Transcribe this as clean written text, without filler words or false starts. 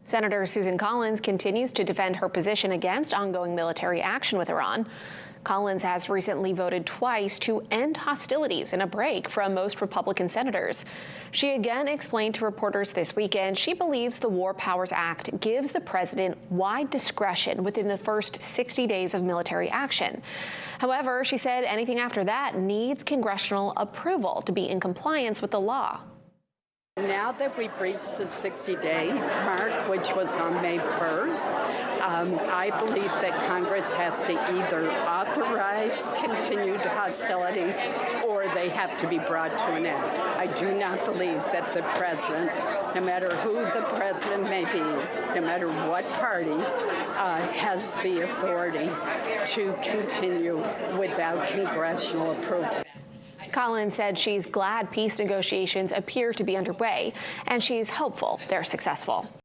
Senator Susan Collins continues to defend her position against ongoing military action with Iran. Collins has recently voted twice to end hostilities in a break from most Republican senators. She again explained to reporters this weekend she believes the War Powers Act gives the president wide discretion within the first 60 days of military action. However, she said anything after that needs congressional approval to be in compliance with the law. Now that we've reached the 60-day mark, which was on May 1st, I believe that Congress has to either authorize continued hostilities or they have to be brought to an end. I do not believe that the president, no matter who the president may be, no matter what party, has the authority to continue without congressional approval. Collins said she's glad peace negotiations appear to be underway, and she's hopeful they're successful.